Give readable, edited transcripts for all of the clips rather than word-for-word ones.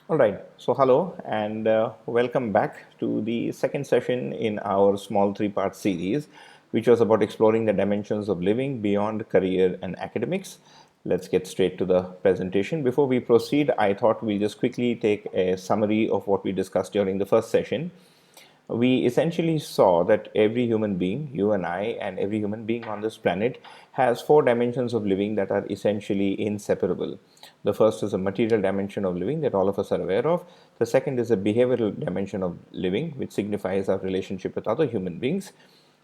All right, so hello and welcome back to the second session in our small three-part series, which was about exploring the dimensions of living beyond career and academics. Let's get straight to the presentation. Before we proceed, I thought we'll just quickly take a summary of what we discussed during the first session. We essentially saw that every human being, you and I, and every human being on this planet has four dimensions of living that are essentially inseparable. The first is a material dimension of living that all of us are aware of. The second is a behavioral dimension of living, which signifies our relationship with other human beings.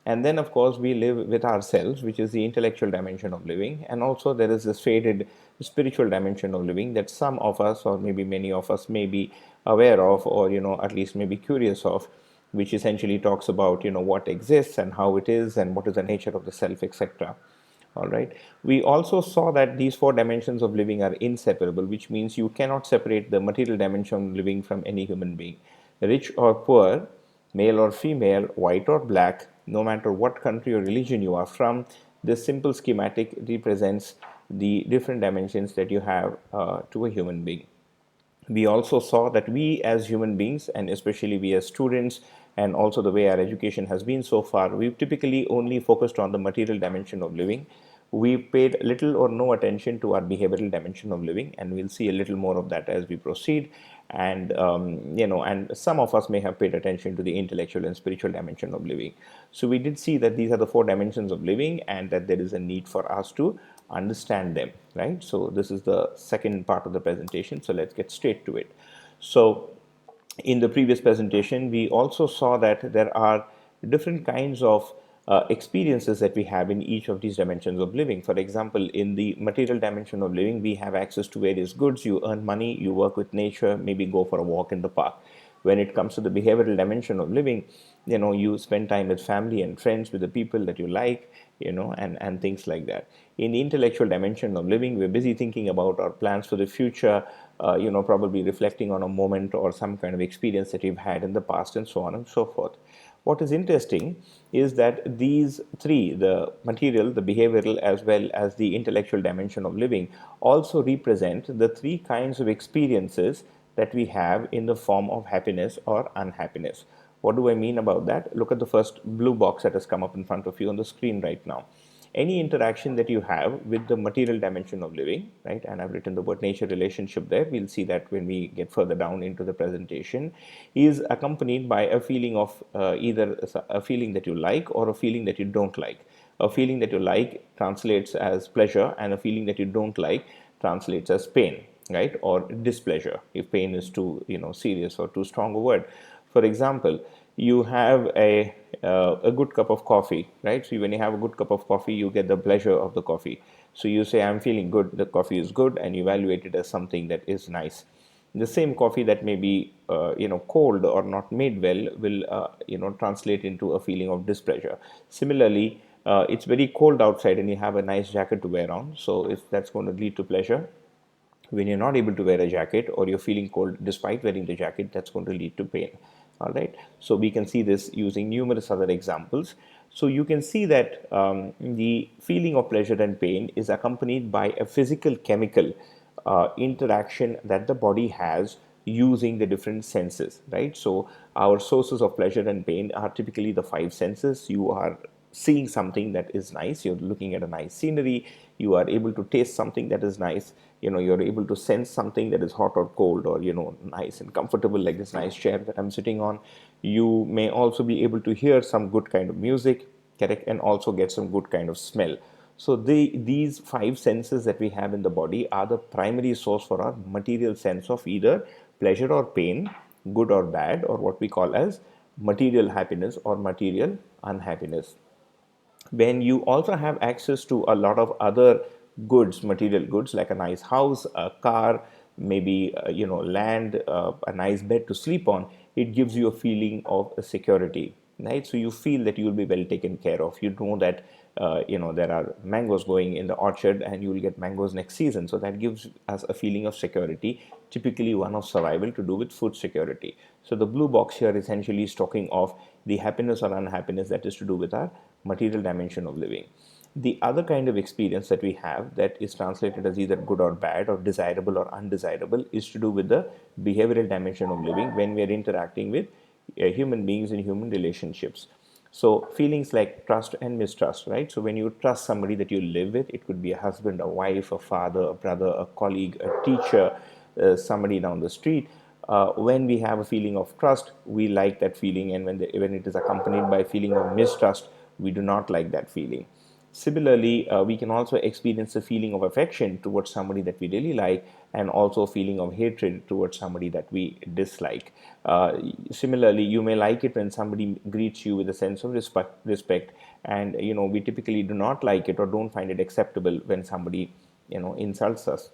And then, of course, we live with ourselves, which is the intellectual dimension of living. And also, there is this faded spiritual dimension of living that some of us, or maybe many of us, may be aware of, or at least may be curious of, which essentially talks about what exists and how it is and what is the nature of the self, etc. All right. We also saw that these four dimensions of living are inseparable, which means you cannot separate the material dimension of living from any human being. Rich or poor, male or female, white or black, no matter what country or religion you are from, this simple schematic represents the different dimensions that you have to a human being. We also saw that we as human beings, and especially we as students, and also the way our education has been so far, we've typically only focused on the material dimension of living. We paid little or no attention to our behavioral dimension of living, and we'll see a little more of that as we proceed. And some of us may have paid attention to the intellectual and spiritual dimension of living. So we did see that these are the four dimensions of living, and that there is a need for us to understand them, right? So this is the second part of the presentation. So let's get straight to it. So in the previous presentation, we also saw that there are different kinds of experiences that we have in each of these dimensions of living. For example, in the material dimension of living, we have access to various goods. You earn money, you work with nature, maybe go for a walk in the park. When it comes to the behavioral dimension of living, you spend time with family and friends, with the people that you like, and things like that. In the intellectual dimension of living, we're busy thinking about our plans for the future, probably reflecting on a moment or some kind of experience that we've had in the past, and so on and so forth. What is interesting is that these three, the material, the behavioral, as well as the intellectual dimension of living, also represent the three kinds of experiences that we have in the form of happiness or unhappiness. What do I mean about that? Look at the first blue box that has come up in front of you on the screen right now. Any interaction that you have with the material dimension of living, right? And I've written the word nature relationship there. We'll see that when we get further down into the presentation, is accompanied by a feeling of either a feeling that you like or a feeling that you don't like. A feeling that you like translates as pleasure, and a feeling that you don't like translates as pain, right? Or displeasure, if pain is too serious or too strong a word. For example, you have a good cup of coffee, right? So when you have a good cup of coffee, you get the pleasure of the coffee. So you say, I'm feeling good, the coffee is good, and you evaluate it as something that is nice. The same coffee that may be cold or not made well will translate into a feeling of displeasure. Similarly, it's very cold outside and you have a nice jacket to wear on, so if that's going to lead to pleasure. When you're not able to wear a jacket, or you're feeling cold despite wearing the jacket, that's going to lead to pain. All right, so we can see this using numerous other examples. So you can see that the feeling of pleasure and pain is accompanied by a physical chemical interaction that the body has using the different senses, right? So our sources of pleasure and pain are typically the five senses. You are seeing something that is nice, you're looking at a nice scenery, you are able to taste something that is nice, you're able to sense something that is hot or cold, or nice and comfortable, like this nice chair that I'm sitting on. You may also be able to hear some good kind of music, correct, and also get some good kind of smell. So these five senses that we have in the body are the primary source for our material sense of either pleasure or pain, good or bad, or what we call as material happiness or material unhappiness. When you also have access to a lot of other goods, material goods, like a nice house, a car, maybe land, a nice bed to sleep on, it gives you a feeling of security, right? So you feel that you will be well taken care of. You know that there are mangoes going in the orchard and you will get mangoes next season, so that gives us a feeling of security, typically one of survival, to do with food security. So the blue box here essentially is talking of the happiness or unhappiness that is to do with our material dimension of living. The other kind of experience that we have that is translated as either good or bad or desirable or undesirable is to do with the behavioral dimension of living when we are interacting with human beings in human relationships. So feelings like trust and mistrust, right? So when you trust somebody that you live with, it could be a husband, a wife, a father, a brother, a colleague, a teacher, somebody down the street. When we have a feeling of trust, we like that feeling, and when it is accompanied by a feeling of mistrust, we do not like that feeling. Similarly, we can also experience a feeling of affection towards somebody that we really like, and also a feeling of hatred towards somebody that we dislike. Similarly, you may like it when somebody greets you with a sense of respect, and we typically do not like it or don't find it acceptable when somebody insults us.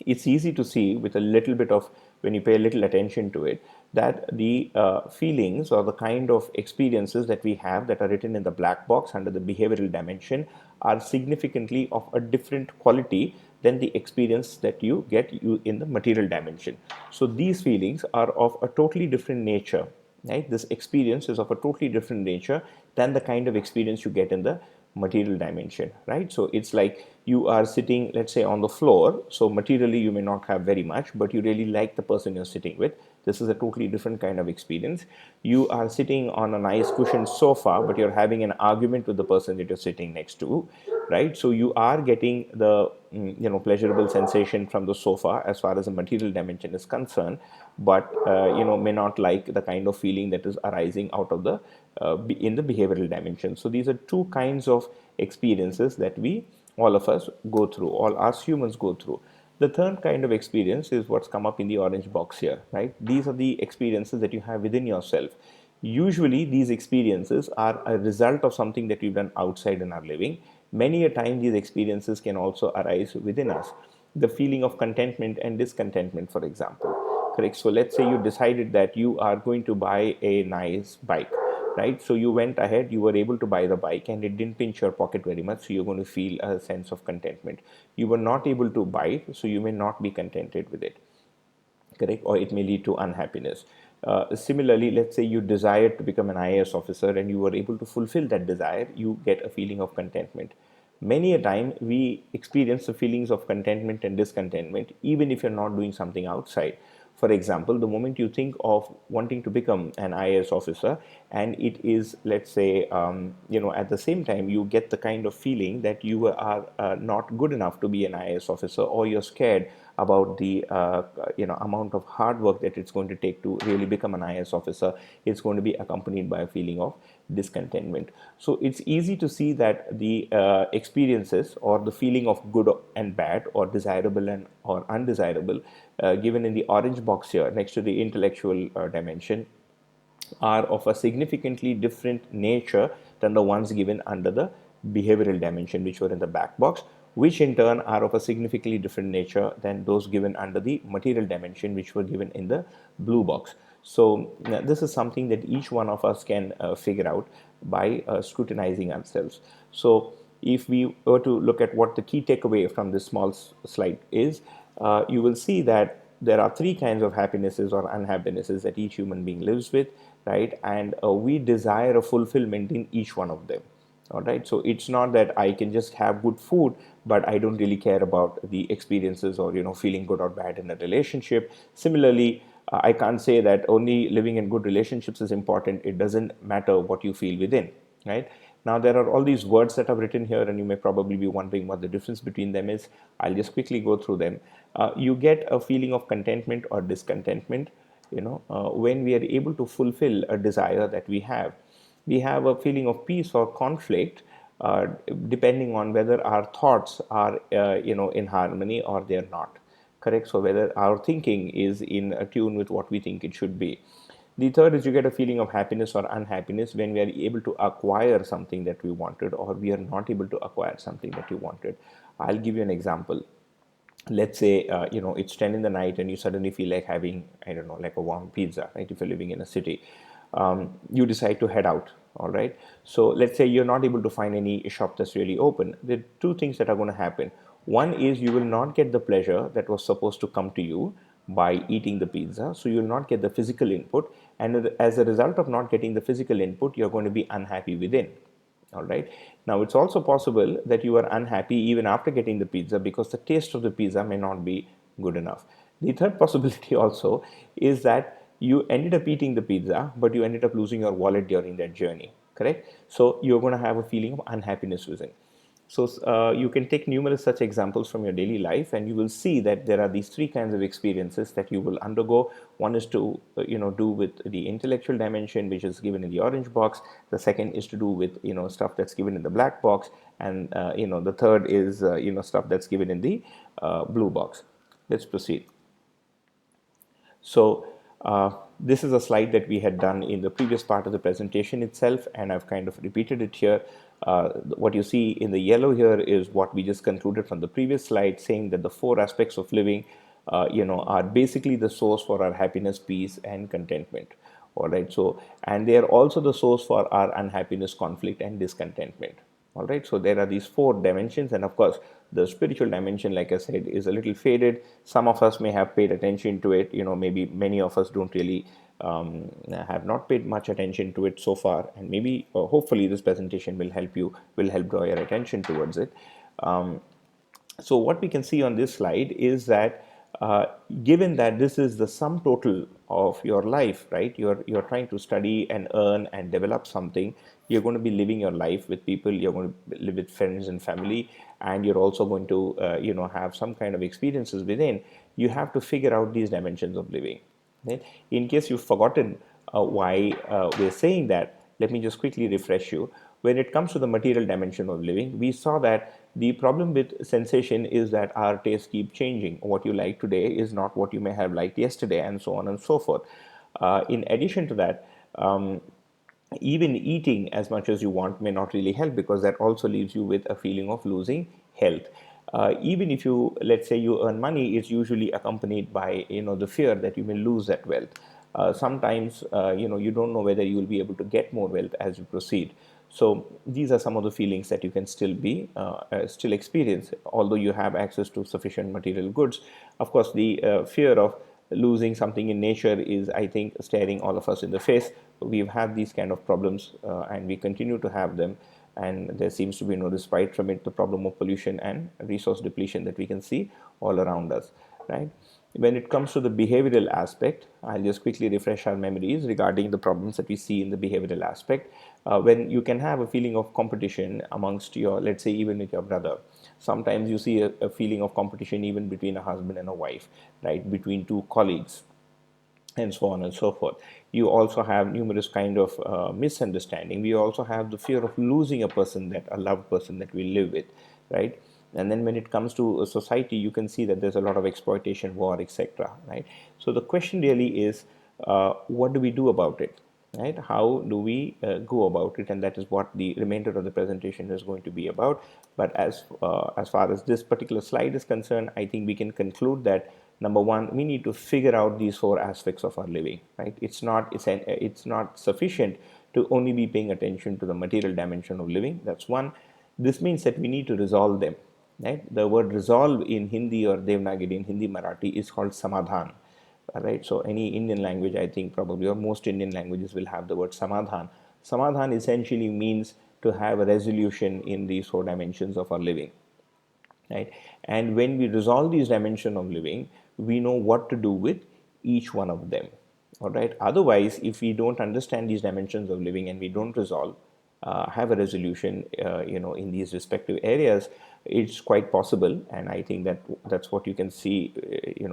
It's easy to see with a little bit of, when you pay a little attention to it, that the feelings or the kind of experiences that we have that are written in the black box under the behavioral dimension are significantly of a different quality than the experience that you get you in the material dimension. So these feelings are of a totally different nature, right? This experience is of a totally different nature than the kind of experience you get in the material dimension, right? So it's like you are sitting, let's say, on the floor. So materially you may not have very much, but you really like the person you're sitting with. This is a totally different kind of experience. You are sitting on a nice cushioned sofa, but you're having an argument with the person that you're sitting next to, right? So you are getting the pleasurable sensation from the sofa as far as the material dimension is concerned, but may not like the kind of feeling that is arising out of the in the behavioral dimension. So these are two kinds of experiences that we, all of us, go through, all us humans go through. The third kind of experience is what's come up in the orange box here, right? These are the experiences that you have within yourself. Usually these experiences are a result of something that we've done outside in our living. Many a time these experiences can also arise within us. The feeling of contentment and discontentment, for example. Correct. So let's say you decided that you are going to buy a nice bike, right? So you went ahead, you were able to buy the bike, and it didn't pinch your pocket very much, so you're going to feel a sense of contentment. You were not able to buy it, so you may not be contented with it, correct? Or it may lead to unhappiness. Similarly, let's say you desired to become an IAS officer and you were able to fulfill that desire, you get a feeling of contentment. Many a time we experience the feelings of contentment and discontentment even if you're not doing something outside. For example, the moment you think of wanting to become an IAS officer, and it is, let's say, at the same time, you get the kind of feeling that you are not good enough to be an IAS officer, or you're scared about the amount of hard work that it's going to take to really become an IAS officer. It's going to be accompanied by a feeling of discontentment. So it's easy to see that the experiences or the feeling of good and bad, or desirable and or undesirable, given in the orange box here next to the intellectual dimension, are of a significantly different nature than the ones given under the behavioral dimension, which were in the back box, which in turn are of a significantly different nature than those given under the material dimension, which were given in the blue box. So this is something that each one of us can figure out by scrutinizing ourselves. So if we were to look at what the key takeaway from this small slide is, you will see that there are three kinds of happinesses or unhappinesses that each human being lives with, right? And we desire a fulfillment in each one of them. All right. So it's not that I can just have good food, but I don't really care about the experiences or feeling good or bad in a relationship. Similarly, I can't say that only living in good relationships is important. It doesn't matter what you feel within, right? Now, there are all these words that I've written here, and you may probably be wondering what the difference between them is. I'll just quickly go through them. You get a feeling of contentment or discontentment, when we are able to fulfill a desire that we have. We have a feeling of peace or conflict, uh, depending on whether our thoughts are, in harmony or they're not. Correct? So whether our thinking is in tune with what we think it should be. The third is you get a feeling of happiness or unhappiness when we are able to acquire something that we wanted, or we are not able to acquire something that you wanted. I'll give you an example. Let's say it's 10 in the night and you suddenly feel like having, I don't know, like a warm pizza, right? If you're living in a city, you decide to head out. All right. So let's say you're not able to find any shop that's really open. There are two things that are going to happen. One is you will not get the pleasure that was supposed to come to you by eating the pizza, so you will not get the physical input, and as a result of not getting the physical input, you're going to be unhappy within. All right. Now, it's also possible that you are unhappy even after getting the pizza because the taste of the pizza may not be good enough. The third possibility also is that you ended up eating the pizza, but you ended up losing your wallet during that journey. Correct. So you're going to have a feeling of unhappiness within. So you can take numerous such examples from your daily life, and you will see that there are these three kinds of experiences that you will undergo. One is to do with the intellectual dimension, which is given in the orange box. The second is to do with stuff that's given in the black box, and the third is stuff that's given in the blue box. Let's proceed. So this is a slide that we had done in the previous part of the presentation itself, and I've kind of repeated it here. What you see in the yellow here is what we just concluded from the previous slide, saying that the four aspects of living, are basically the source for our happiness, peace, and contentment. All right. So, and they are also the source for our unhappiness, conflict, and discontentment. All right. So there are these four dimensions, and of course, the spiritual dimension, like I said, is a little faded. Some of us may have paid attention to it. Maybe many of us don't really have not paid much attention to it so far, and maybe hopefully this presentation will help draw your attention towards it. So what we can see on this slide is that given that this is the sum total of your life, right? You're trying to study and earn and develop something. You're going to be living your life with people. You're going to live with friends and family, and you're also going to have some kind of experiences within. You have to figure out these dimensions of living. Right? In case you've forgotten why we're saying that, let me just quickly refresh you. When it comes to the material dimension of living, we saw that the problem with sensation is that our tastes keep changing. What you like today is not what you may have liked yesterday, and so on and so forth. In addition to that, even eating as much as you want may not really help, because that also leaves you with a feeling of losing health. Even if you, let's say, you earn money, it's usually accompanied by the fear that you may lose that wealth. Sometimes you don't know whether you will be able to get more wealth as you proceed. So these are some of the feelings that you can still experience, although you have access to sufficient material goods. Of course, the fear of losing something in nature is, I think, staring all of us in the face. We've had these kind of problems, and we continue to have them, and there seems to be no respite from it. The problem of pollution and resource depletion that we can see all around us, right? When it comes to the behavioral aspect, I'll just quickly refresh our memories regarding the problems that we see in the behavioral aspect. When you can have a feeling of competition amongst your, let's say, even with your brother. Sometimes you see a feeling of competition even between a husband and a wife, right? Between two colleagues, and so on and so forth. You also have numerous kind of misunderstanding. We also have the fear of losing a loved person that we live with, right? And then when it comes to a society, you can see that there's a lot of exploitation, war, etc., right? So the question really is, what do we do about it, right? How do we go about it? And that is what the remainder of the presentation is going to be about. But as far as this particular slide is concerned, I think we can conclude that number one, we need to figure out these four aspects of our living, right? It's not sufficient to only be paying attention to the material dimension of living. That's one. This means that we need to resolve them, right? The word resolve in Hindi or Devanagari, in Hindi Marathi, is called samadhan. Right? So any Indian language, I think probably, or most Indian languages will have the word samadhan. Samadhan essentially means to have a resolution in these four dimensions of our living, right? And when we resolve these dimensions of living, we know what to do with each one of them. All right. Otherwise, if we don't understand these dimensions of living and we don't have a resolution, in these respective areas, it's quite possible, and I think that's what you can see,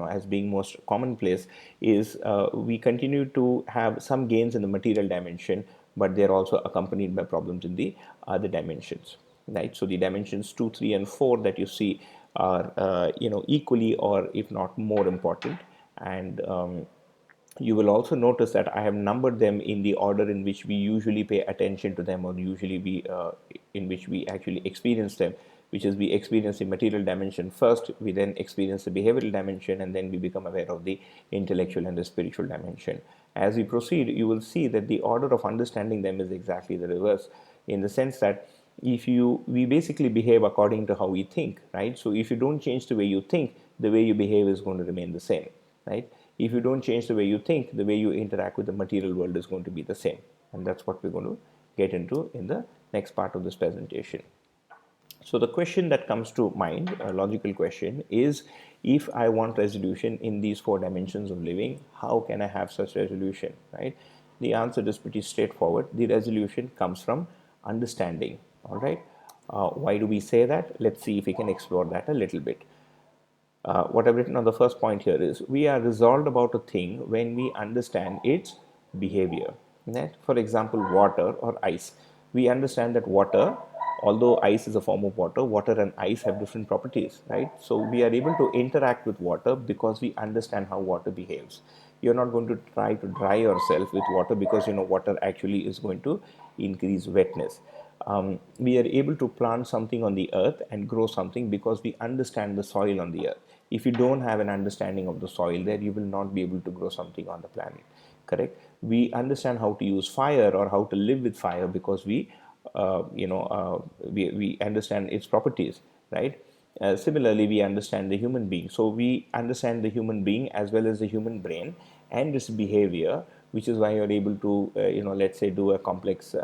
as being most commonplace, is we continue to have some gains in the material dimension, but they're also accompanied by problems in the other dimensions, right? So the dimensions 2, 3, and 4 that you see are, equally, or if not more important, and you will also notice that I have numbered them in the order in which we usually pay attention to them, or usually in which we actually experience them, which is we experience the material dimension first, we then experience the behavioral dimension, and then we become aware of the intellectual and the spiritual dimension. As we proceed, you will see that the order of understanding them is exactly the reverse, in the sense that we basically behave according to how we think, right? So if you don't change the way you think, the way you behave is going to remain the same, right? If you don't change the way you think, the way you interact with the material world is going to be the same. And that's what we're going to get into in the next part of this presentation. So the question that comes to mind, a logical question, is if I want resolution in these four dimensions of living, how can I have such resolution, right? The answer is pretty straightforward. The resolution comes from understanding, all right? Why do we say that? Let's see if we can explore that a little bit. What I've written on the first point here is we are resolved about a thing when we understand its behavior. Right? For example, water or ice. We understand that water, although ice is a form of water, water and ice have different properties, right? So we are able to interact with water because we understand how water behaves. You're not going to try to dry yourself with water because you know water actually is going to increase wetness. We are able to plant something on the earth and grow something because we understand the soil on the earth. If you don't have an understanding of the soil there, you will not be able to grow something on the planet. Correct? We understand how to use fire or how to live with fire because we understand its properties, right? Similarly, we understand the human being. So we understand the human being as well as the human brain and its behavior, which is why you're able to, let's say, do a complex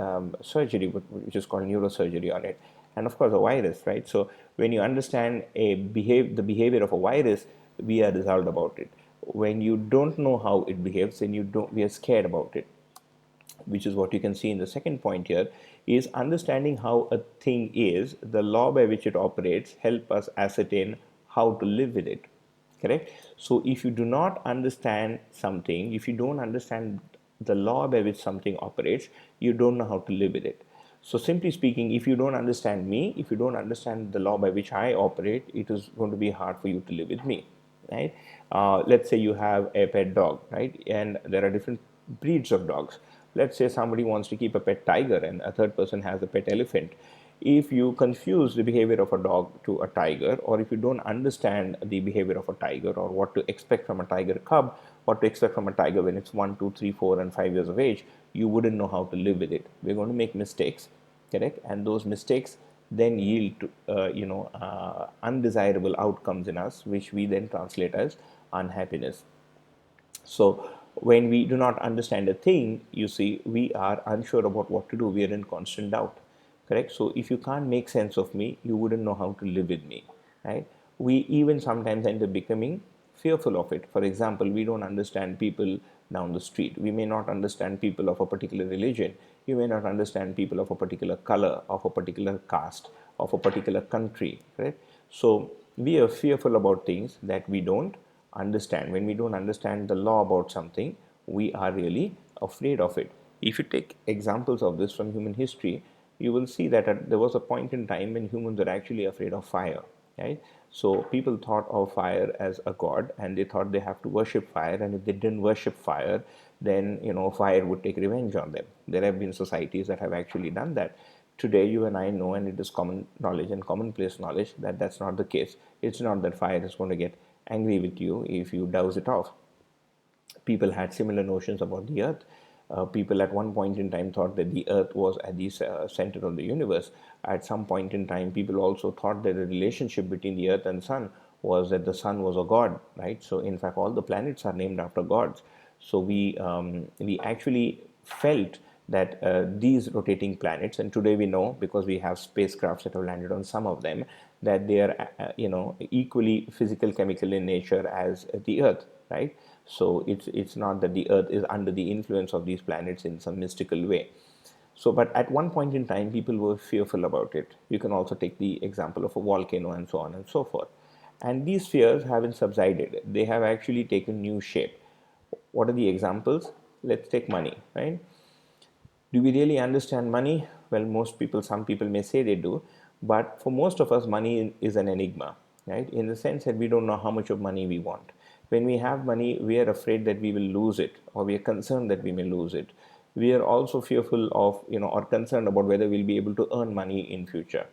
surgery, which is called neurosurgery on it. And of course, a virus, right? So when you understand the behavior of a virus, we are resolved about it. When you don't know how it behaves, then we are scared about it, which is what you can see in the second point here, is understanding how a thing is, the law by which it operates, help us ascertain how to live with it. Correct? So if you do not understand something, if you don't understand the law by which something operates, you don't know how to live with it. So simply speaking, if you don't understand me, if you don't understand the law by which I operate, it is going to be hard for you to live with me, right? Let's say you have a pet dog, right? And there are different breeds of dogs. Let's say somebody wants to keep a pet tiger and a third person has a pet elephant. If you confuse the behavior of a dog to a tiger, or if you don't understand the behavior of a tiger or what to expect from a tiger cub, what to expect from a tiger when it's 1, 2, 3, 4, and 5 years of age, you wouldn't know how to live with it. We're going to make mistakes, correct? And those mistakes then yield to undesirable outcomes in us, which we then translate as unhappiness. So when we do not understand a thing, you see, we are unsure about what to do. We are in constant doubt, correct? So if you can't make sense of me, you wouldn't know how to live with me, right? We even sometimes end up becoming fearful of it. For example, we don't understand people down the street. We may not understand people of a particular religion. You may not understand people of a particular color, of a particular caste, of a particular country, right? So we are fearful about things that we don't understand. When we don't understand the law about something, we are really afraid of it. If you take examples of this from human history, you will see that there was a point in time when humans were actually afraid of fire, right? So people thought of fire as a god and they thought they have to worship fire, and if they didn't worship fire, then fire would take revenge on them. There have been societies that have actually done that. Today you and I know, and it is common knowledge and commonplace knowledge, that that's not the case. It's not that fire is going to get angry with you if you douse it off. People had similar notions about the earth. People at one point in time thought that the earth was at the center of the universe. At some point in time, people also thought that the relationship between the earth and sun was that the sun was a god, right? So in fact, all the planets are named after gods. So we actually felt that these rotating planets, and today we know because we have spacecrafts that have landed on some of them, that they are equally physical, chemical in nature as the earth, right? So it's not that the earth is under the influence of these planets in some mystical way. So but at one point in time people were fearful about it. You can also take the example of a volcano and so on and so forth, and these fears haven't subsided. They have actually taken new shape. What are the examples? Let's take money, right? Do we really understand money? Well, most people, some people may say they do, but for most of us, money is an enigma, right? In the sense that we don't know how much of money we want. When we have money, we are afraid that we will lose it, or we are concerned that we may lose it. We are also fearful of, or concerned about whether we'll be able to earn money in future,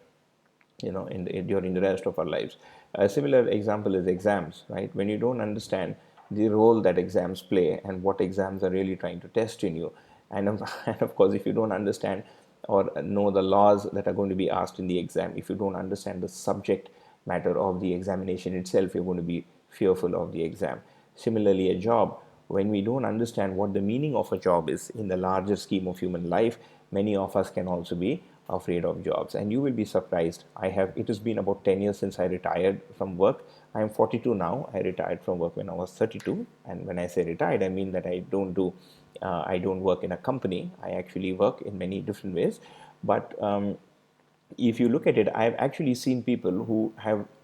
during the rest of our lives. A similar example is exams, right? When you don't understand the role that exams play and what exams are really trying to test in you, and and of course, if you don't understand or know the laws that are going to be asked in the exam, if you don't understand the subject matter of the examination itself, you're going to be fearful of the exam. Similarly, a job, when we don't understand what the meaning of a job is in the larger scheme of human life, many of us can also be afraid of jobs. And you will be surprised. It has been about 10 years since I retired from work. I am 42 now. I retired from work when I was 32. And when I say retired, I mean that I don't work in a company. I actually work in many different ways. But if you look at it, I've actually seen people who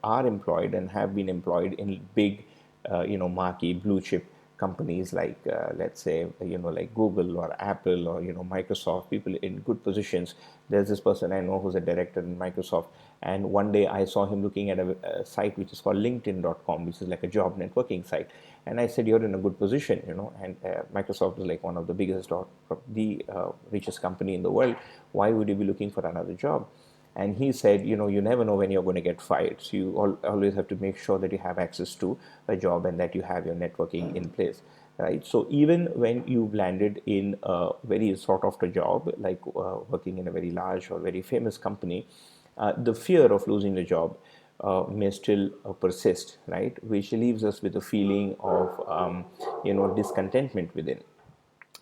are employed and have been employed in big, marquee blue chip companies like, let's say, like Google or Apple or Microsoft. People in good positions. There's this person I know who's a director in Microsoft, and one day I saw him looking at a site which is called LinkedIn.com, which is like a job networking site. And I said, "You're in a good position, And Microsoft is like one of the biggest or the richest company in the world. Why would you be looking for another job?" And he said, you never know when you're going to get fired. So you always have to make sure that you have access to a job and that you have your networking in place, right? So even when you've landed in a very sort of a job, like working in a very large or very famous company, the fear of losing the job may still persist, right? Which leaves us with a feeling of, discontentment within.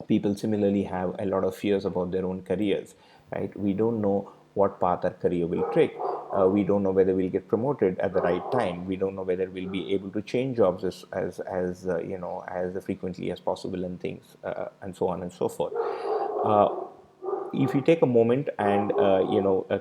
People similarly have a lot of fears about their own careers, right? We don't know what path our career will take. We don't know whether we'll get promoted at the right time. We don't know whether we'll be able to change jobs as frequently as possible, and things, and so on and so forth. uh, if you take a moment and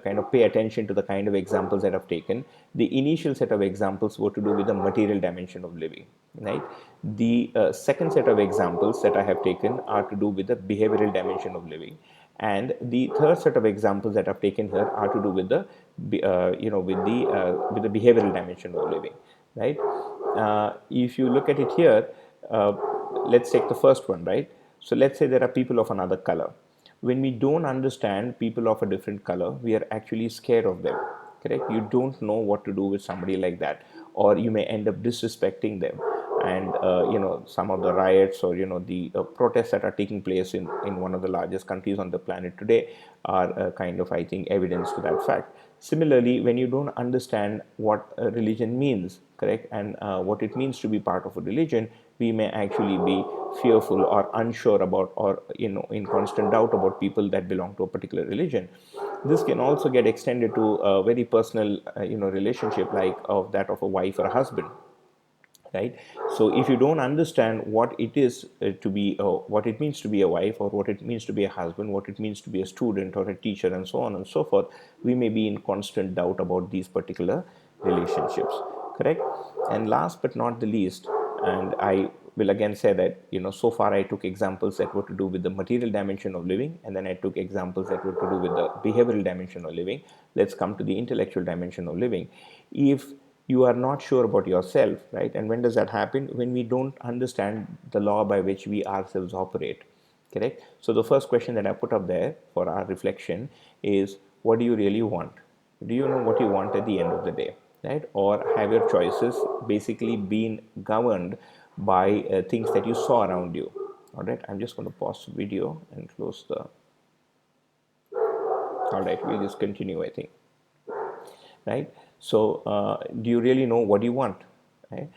kind of pay attention to the kind of examples that I've taken, the initial set of examples were to do with the material dimension of living, right? The second set of examples that I have taken are to do with the behavioral dimension of living, and the third set of examples that I've taken here are to do with the with the behavioral dimension of living, right? If you look at it here, uh, let's take the first one, right? So let's say there are people of another color. When we don't understand people of a different color, we are actually scared of them, correct? You don't know what to do with somebody like that, or you may end up disrespecting them. And some of the riots, or the protests that are taking place in one of the largest countries on the planet today are kind of, I think, evidence to that fact. Similarly, when you don't understand what a religion means, correct, and what it means to be part of a religion, we may actually be fearful or unsure about, or in constant doubt about people that belong to a particular religion. This can also get extended to a very personal relationship, like of that of a wife or a husband, right? So if you don't understand what it is to be what it means to be a wife, or what it means to be a husband, what it means to be a student or a teacher, and so on and so forth, we may be in constant doubt about these particular relationships, correct? And last but not the least, and I will again say that, so far I took examples that were to do with the material dimension of living, and then I took examples that were to do with the behavioral dimension of living. Let's come to the intellectual dimension of living. If you are not sure about yourself, right? And when does that happen? When we don't understand the law by which we ourselves operate, correct? So the first question that I put up there for our reflection is, what do you really want? Do you know what you want at the end of the day, right? Or have your choices basically been governed by things that you saw around you? All right, I'm just going to pause the video and close the. All right, we'll just continue, I think, right? So do you really know what you want, right?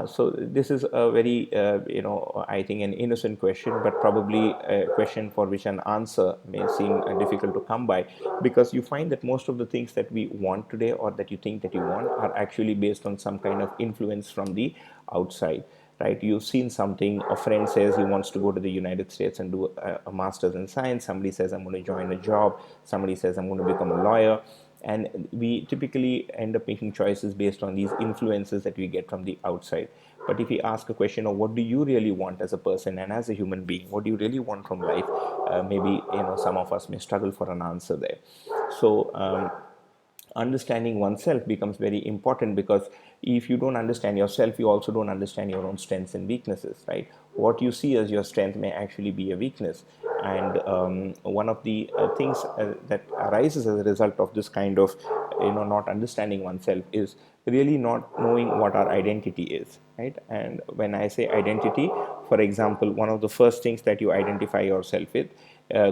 So this is a very I think an innocent question, but probably a question for which an answer may seem difficult to come by, because you find that most of the things that we want today, or that you think that you want, are actually based on some kind of influence from the outside, right? You've seen something, a friend says he wants to go to the United States and do a master's in science. Somebody says, I'm going to join a job. Somebody says, I'm going to become a lawyer. And we typically end up making choices based on these influences that we get from the outside. But if we ask a question of, what do you really want as a person and as a human being, what do you really want from life, maybe some of us may struggle for an answer there. So understanding oneself becomes very important, because if you don't understand yourself, you also don't understand your own strengths and weaknesses, right? What you see as your strength may actually be a weakness. And one of the things that arises as a result of this kind of not understanding oneself is really not knowing what our identity is, right? And when I say identity, for example, one of the first things that you identify yourself with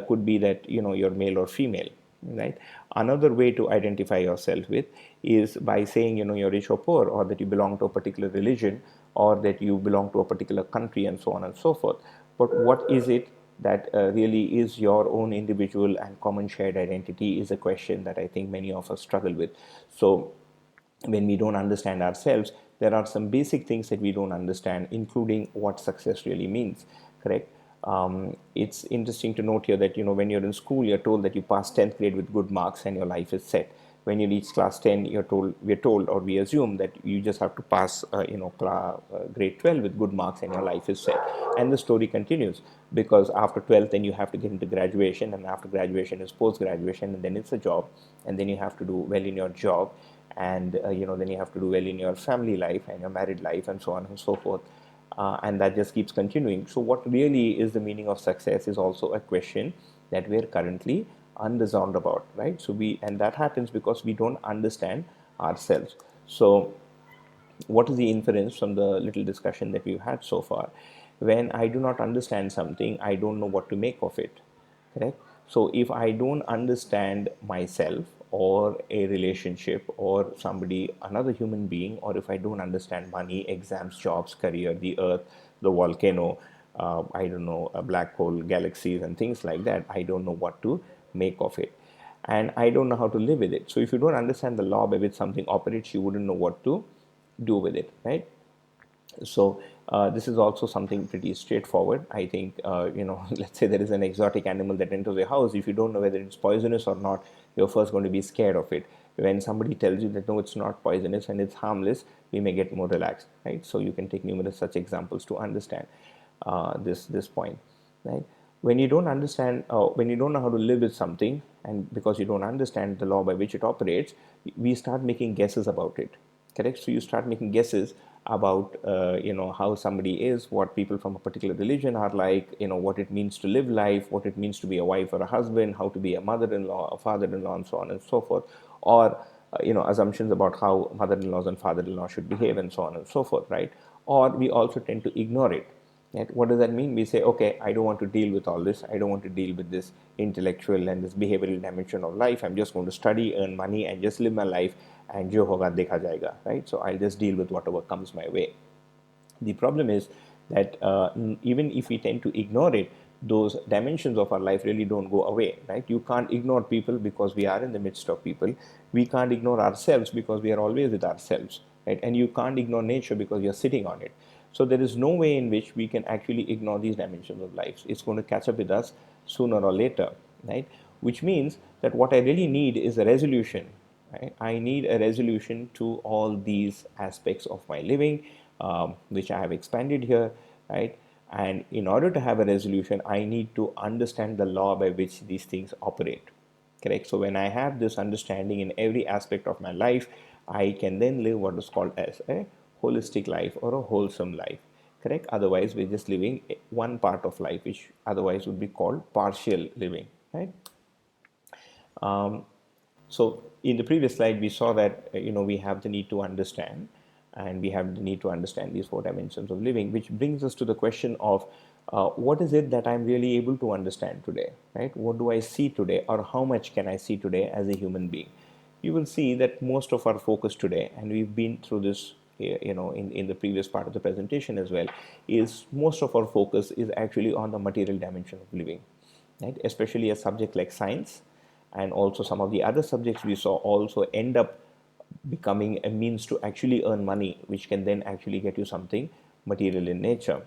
could be that you're male or female, right? Another way to identify yourself with is by saying you're rich or poor, or that you belong to a particular religion, or that you belong to a particular country, and so on and so forth. But what is it that really is your own individual and common shared identity is a question that I think many of us struggle with. So when we don't understand ourselves, there are some basic things that we don't understand, including what success really means. Correct? It's interesting to note here that when you're in school, you're told that you pass 10th grade with good marks and your life is set. When you reach class 10, we're told, or we assume that you just have to pass, grade 12 with good marks and your life is set. And the story continues, because after 12th, then you have to get into graduation, and after graduation is post graduation, and then it's a job, and then you have to do well in your job, and then you have to do well in your family life and your married life, and so on and so forth. And that just keeps continuing. So what really is the meaning of success is also a question that we're currently unresolved about, right? And that happens because we don't understand ourselves. So what is the inference from the little discussion that we've had so far? When I do not understand something, I don't know what to make of it. Correct? So if I don't understand myself or a relationship or somebody, another human being, or if I don't understand money, exams, jobs, career, the earth, the volcano, I don't know, a black hole, galaxies, and things like that, I don't know what to make of it. And I don't know how to live with it. So if you don't understand the law by which something operates, you wouldn't know what to do with it, right? So this is also something pretty straightforward. I think, let's say there is an exotic animal that enters a house. If you don't know whether it's poisonous or not, you're first going to be scared of it. When somebody tells you that no, it's not poisonous and it's harmless, we may get more relaxed, right? So you can take numerous such examples to understand this point, right? When you don't know how to live with something, and because you don't understand the law by which it operates, we start making guesses about it. Correct? So you start making guesses about how somebody is, what people from a particular religion are like, what it means to live life, what it means to be a wife or a husband, how to be a mother-in-law, a father-in-law, and so on and so forth, or assumptions about how mother-in-laws and father-in-law should behave, and so on and so forth, right? Or we also tend to ignore it. Right? What does that mean? We say, okay, I don't want to deal with all this. I don't want to deal with this intellectual and this behavioral dimension of life. I'm just going to study, earn money, and just live my life, and jo hoga dekha jayega, right? So I'll just deal with whatever comes my way. The problem is that even if we tend to ignore it, those dimensions of our life really don't go away, right? You can't ignore people because we are in the midst of people. We can't ignore ourselves because we are always with ourselves, right? And you can't ignore nature because you're sitting on it. So there is no way in which we can actually ignore these dimensions of life. It's going to catch up with us sooner or later, right? Which means that what I really need is a resolution. Right? I need a resolution to all these aspects of my living, which I have expanded here, right? And in order to have a resolution, I need to understand the law by which these things operate. Correct? So when I have this understanding in every aspect of my life, I can then live what is called as a holistic life or a wholesome life. Correct? Otherwise, we're just living one part of life, which otherwise would be called partial living, right? So in the previous slide, we saw that we have the need to understand, and we have the need to understand these four dimensions of living, which brings us to the question of what is it that I'm really able to understand today, right? What do I see today, or how much can I see today as a human being? You will see that most of our focus today, and we've been through this in the previous part of the presentation as well, is most of our focus is actually on the material dimension of living, right? Especially a subject like science, and also some of the other subjects we saw also end up becoming a means to actually earn money, which can then actually get you something material in nature.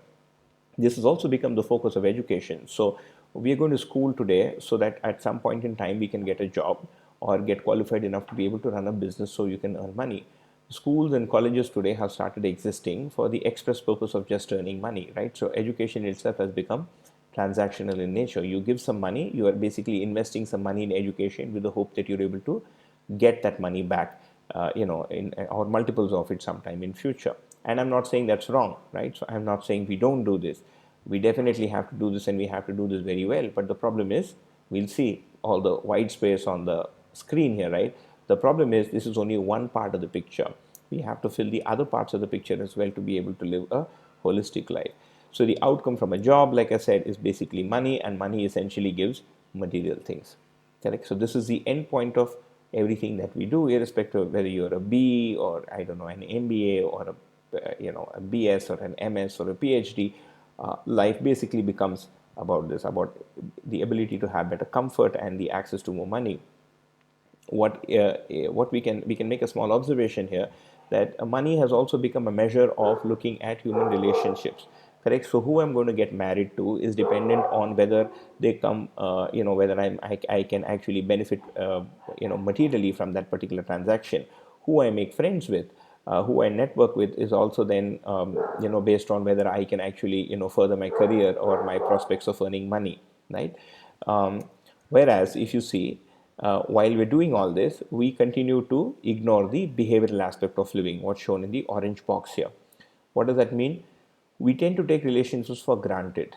This has also become the focus of education. So we are going to school today so that at some point in time we can get a job or get qualified enough to be able to run a business so you can earn money. Schools and colleges today have started existing for the express purpose of just earning money, right? So education itself has become transactional in nature. You give some money, you are basically investing some money in education with the hope that you're able to get that money back, in or multiples of it sometime in future. And I'm not saying that's wrong, right? So I'm not saying we don't do this. We definitely have to do this, and we have to do this very well. But the problem is, we'll see all the white space on the screen here, right? The problem is this is only one part of the picture. We have to fill the other parts of the picture as well to be able to live a holistic life. So the outcome from a job, like I said, is basically money, and money essentially gives material things. Correct? So this is the end point of everything that we do, irrespective of whether you're a B or I don't know an MBA or a BS or an MS or a PhD. Life basically becomes about this, about the ability to have better comfort and the access to more money. What we can make a small observation here, that money has also become a measure of looking at human relationships. Correct. So who I'm going to get married to is dependent on whether they come, whether I can actually benefit, materially from that particular transaction. Who I make friends with, who I network with, is also then, based on whether I can actually, further my career or my prospects of earning money, right? Um, Whereas, if you see, while we're doing all this, we continue to ignore the behavioral aspect of living, what's shown in the orange box here. What does that mean? We tend to take relationships for granted,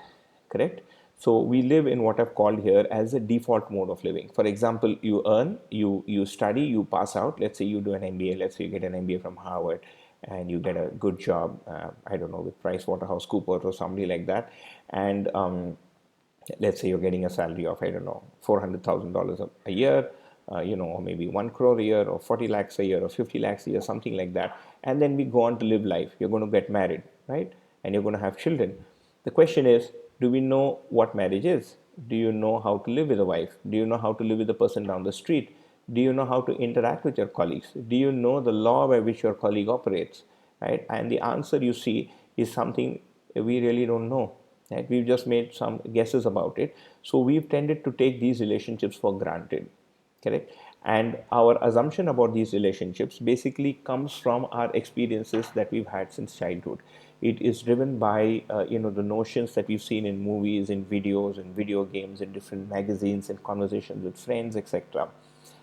correct? So we live in what I've called here as a default mode of living. For example, you earn, you study, you pass out. Let's say you do an MBA. Let's say you get an MBA from Harvard, and you get a good job. I don't know, with PricewaterhouseCoopers or somebody like that, and let's say you're getting a salary of, I don't know, $400,000 a year, or maybe 1 crore a year, or 40 lakhs a year, or 50 lakhs a year, something like that. And then we go on to live life. You're going to get married, right? And you're going to have children. The question is, do we know what marriage is? Do you know how to live with a wife? Do you know how to live with the person down the street? Do you know how to interact with your colleagues? Do you know the law by which your colleague operates? Right? And the answer, you see, is something we really don't know. Right? We've just made some guesses about it. So we've tended to take these relationships for granted. Correct. And our assumption about these relationships basically comes from our experiences that we've had since childhood. It is driven by the notions that we've seen in movies, in videos, in video games, in different magazines, in conversations with friends, etc.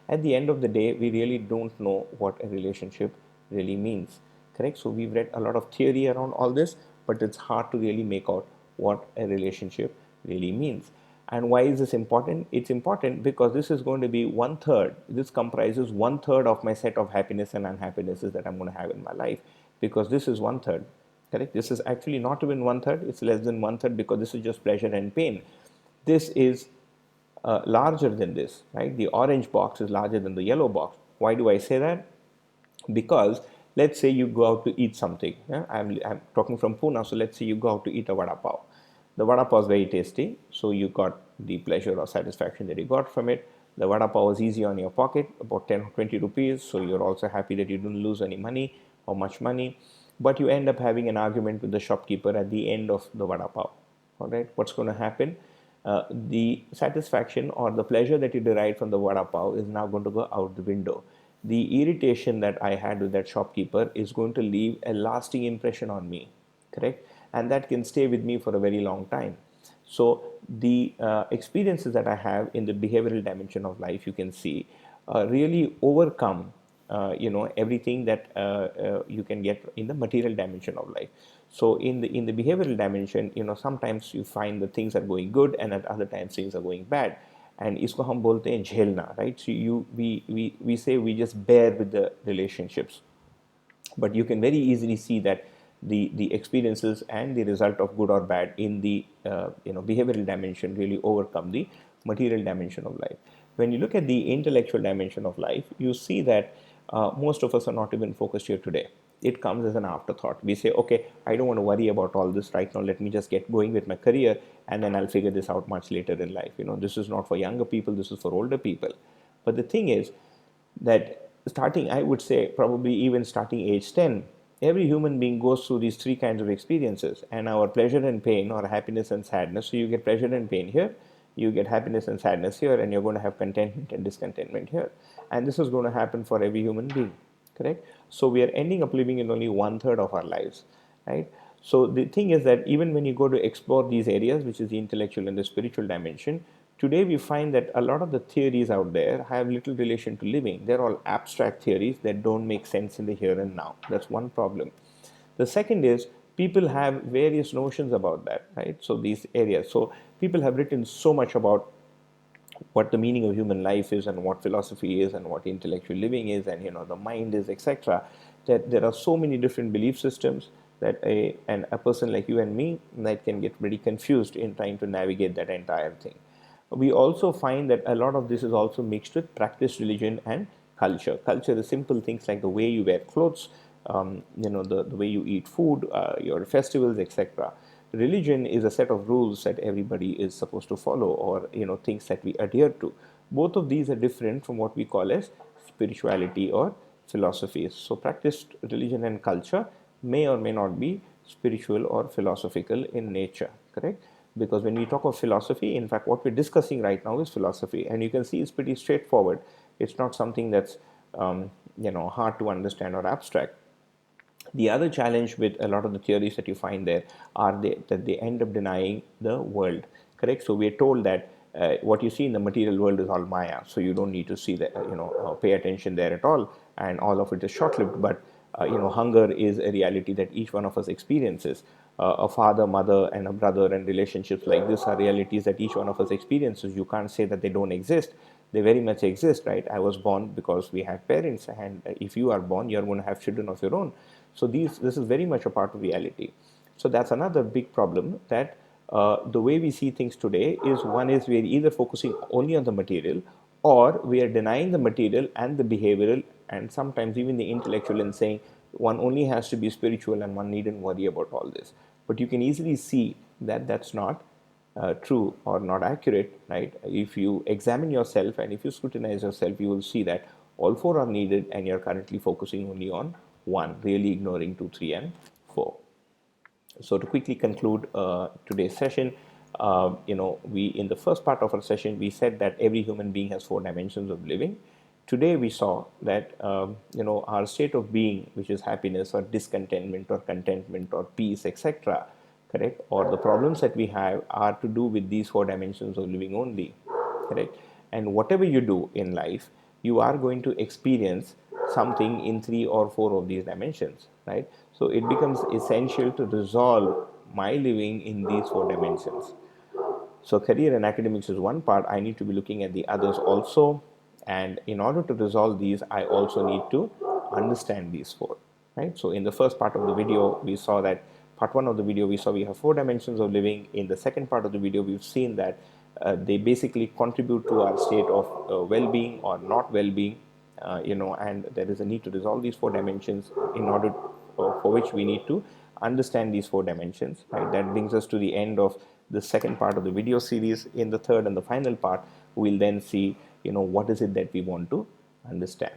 At the end of the day, we really don't know what a relationship really means. Correct. So we've read a lot of theory around all this, but it's hard to really make out what a relationship really means. And why is this important? It's important because this is going to be one third. This comprises one third of my set of happiness and unhappinesses that I'm going to have in my life, because this is one third. Correct. This is actually not even one third. It's less than one third, because this is just pleasure and pain. This is larger than this, right? The orange box is larger than the yellow box. Why do I say that? Because let's say you go out to eat something. Yeah? I'm talking from Pune, so let's say you go out to eat a vada pav. The vada pav is very tasty, so you got the pleasure or satisfaction that you got from it. The vada pav was easy on your pocket, about 10 or 20 rupees, so you're also happy that you didn't lose any money or much money. But you end up having an argument with the shopkeeper at the end of the vada pav. All right, what's going to happen? The satisfaction or the pleasure that you derived from the vada pav is now going to go out the window. The irritation that I had with that shopkeeper is going to leave a lasting impression on me, correct? And that can stay with me for a very long time. So the experiences that I have in the behavioral dimension of life, you can see, really overcome everything that you can get in the material dimension of life. So in the behavioral dimension, sometimes you find that things are going good, and at other times things are going bad. And इसको हम बोलते हैं झेलना, right? So we say we just bear with the relationships, but you can very easily see that the experiences and the result of good or bad in the behavioral dimension really overcome the material dimension of life. When you look at the intellectual dimension of life, you see that most of us are not even focused here today. It comes as an afterthought. We say, okay, I don't want to worry about all this right now. Let me just get going with my career, and then I'll figure this out much later in life. This is not for younger people, this is for older people. But the thing is that starting, I would say, probably even starting age 10, every human being goes through these three kinds of experiences, and our pleasure and pain, or happiness and sadness. So you get pleasure and pain here, you get happiness and sadness here, and you're going to have contentment and discontentment here. And this is going to happen for every human being, correct? So we are ending up living in only one third of our lives, right? So the thing is that even when you go to explore these areas, which is the intellectual and the spiritual dimension, today we find that a lot of the theories out there have little relation to living. They're all abstract theories that don't make sense in the here and now. That's one problem. The second is people have various notions about that, right? So these areas. So people have written so much about what the meaning of human life is, and what philosophy is, and what intellectual living is, and the mind is, etc., that there are so many different belief systems that a person like you and me that can get pretty confused in trying to navigate that entire thing. We also find that a lot of this is also mixed with practice, religion, and culture. Culture is simple things like the way you wear clothes, the way you eat food, your festivals, etc. religion is a set of rules that everybody is supposed to follow, or things that we adhere to. Both of these are different from what we call as spirituality or philosophies. So practiced religion and culture may or may not be spiritual or philosophical in nature, correct? Because when we talk of philosophy, in fact, what we're discussing right now is philosophy, and you can see it's pretty straightforward. It's not something that's hard to understand or abstract. The other challenge with a lot of the theories that you find there are that they end up denying the world, correct? So we are told that what you see in the material world is all Maya, so you don't need to see that, pay attention there at all, and all of it is short-lived. But hunger is a reality that each one of us experiences. A father, mother, and a brother, and relationships like this are realities that each one of us experiences. You can't say that they don't exist. They very much exist, right? I was born because we had parents, and if you are born, you're going to have children of your own. So this is very much a part of reality. So that's another big problem, that the way we see things today is, one is we're either focusing only on the material, or we are denying the material and the behavioral and sometimes even the intellectual, and saying one only has to be spiritual and one needn't worry about all this. But you can easily see that that's not true or not accurate, right? If you examine yourself and if you scrutinize yourself, you will see that all four are needed, and you're currently focusing only on one, really ignoring 2, 3, and 4. So to quickly conclude today's session, we in the first part of our session we said that every human being has 4 dimensions of living. Today we saw that our state of being, which is happiness or discontentment or contentment or peace, etc., correct, or the problems that we have are to do with these 4 dimensions of living only, correct. And whatever you do in life, you are going to experience something in 3 or 4 of these dimensions, right? So it becomes essential to resolve my living in these 4 dimensions. So career and academics is one part. I need to be looking at the others also, and in order to resolve these, I also need to understand these 4, right? So in the first part of the video we saw that, part 1 of the video we saw we have 4 dimensions of living. In the second part of the video we've seen that they basically contribute to our state of well-being or not well-being, and there is a need to resolve these 4 dimensions, in order for which we need to understand these 4 dimensions, right? That brings us to the end of the second part of the video series. In the third and the final part, we'll then see what is it that we want to understand.